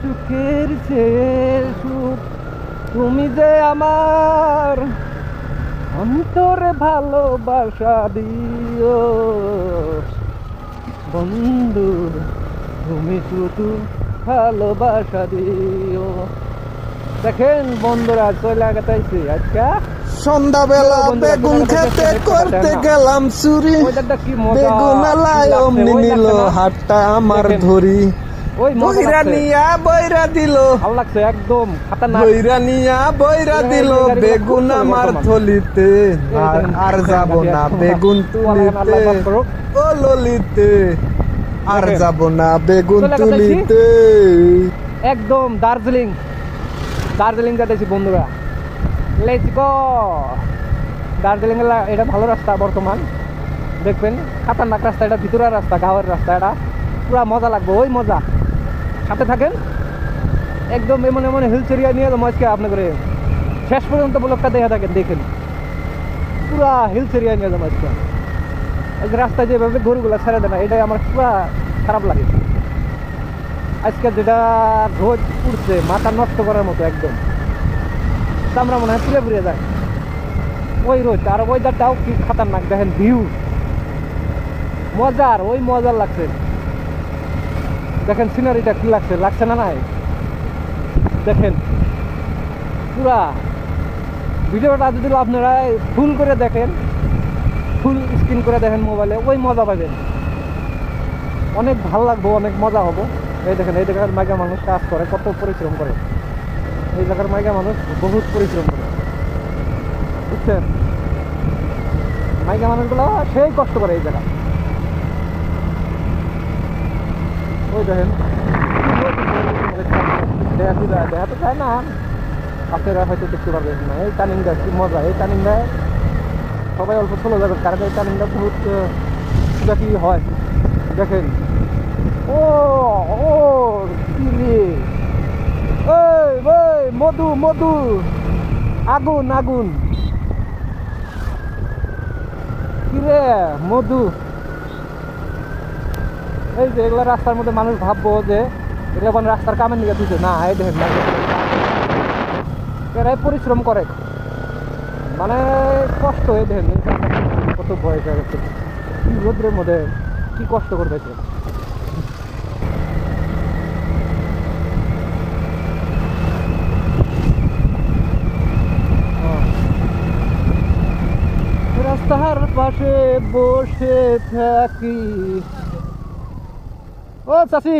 সুখের চেয়ে সুখ তুমি যে আমার অন্তরে ভালোবাসা দিও বন্ধু, তুমি শুধু ভালোবাসা দিও। দেখেন বন্ধুরা চলে গেছে আজকে সন্ধ্যাবেলা বেগুন খেতে করতে গেলাম চুরি, বেগুন আলাই অমনি নিল হাতটা আমার ধরি, বইরা নিয়া বইরা দিল, ভালো লাগছে একদম খাতারনাক। বইরা নিয়া বইরা দিল বেগুন আমার থলিতে, আর যাব না বেগুন তুলিতে ও ললিতে, আর যাব না বেগুন তুলিতে। একদম দার্জিলিং দার্জিলিং যাইতেছি বন্ধুরা, লেটস গো। দার্জিলিং এর এটা ভালো রাস্তা বর্তমান, দেখবেন খাতারনাক রাস্তা, এটা ভিতরের রাস্তা, গাঁয়ের রাস্তা, এটা পুরা মজা লাগবে, ওই মজা। সাথে থাকেন একদম এমন এমন হিলস এরিয়া নিয়ে যাবো আজকে আপনাদের, শেষ পর্যন্ত ব্লগটা দেখে থাকেন, দেখেন পুরা হিলস এরিয়া নিয়ে যাবো আজকে। আজকে রাস্তায় যেভাবে গরুগুলো ছেড়ে দেয় না, এটাই আমার পুরা খারাপ লাগে। আজকে যেটা রোদ উঠছে মাথা নষ্ট করার মতো, একদম চামড়া মনে হয় পুড়ে পুড়ে যায় ওই রোদ। আর ওয়েদারটাও কি খাতারনাক, দেখেন ভিউ মজার, ওই মজার লাগছে। দেখেন সিনারিটা কি লাগছে, লাগছে না নাই? দেখেন পুরা ভিডিওটা যদি আপনারা ফুল করে দেখেন, ফুল স্ক্রিন করে দেখেন মোবাইলে, ওই মজা পাবেন, অনেক ভালো লাগবে, অনেক মজা হবো। এই দেখেন এই জায়গার মাইকা মানুষ কাজ করে, কত পরিশ্রম করে, এই জায়গার মাইকা মানুষ বহুত পরিশ্রম করে, বুঝছেন? মাইকা মানুষগুলো সেই কষ্ট করে এই জায়গা। ওই দেখেন দেখা তো চায় না, আপনারা হয়তো দেখতে পারবেন না। এই টার্নিংটা কি মজা, এই টার্নিংটা সবাই অল্প চলে যাবে, কারণ এই টার্নিংটা বহুত কি হয় দেখেন। ও ও কি রে, ওই মধু মধু, আগুন আগুন, কি রে মধু। এই যে এগুলা রাস্তার মধ্যে মানুষ ভাববো যে এটা মানে রাস্তার কামের নিয়ে দিচ্ছে না, এই দেখেন এরাই পরিশ্রম করে, মানে কষ্ট। এই দেখেন কত বয়স হয়ে গেছে, কি রোদ্রের মধ্যে কি কষ্ট করতেছে। রাস্তার পাশে বসে থাকি। ও চাচি,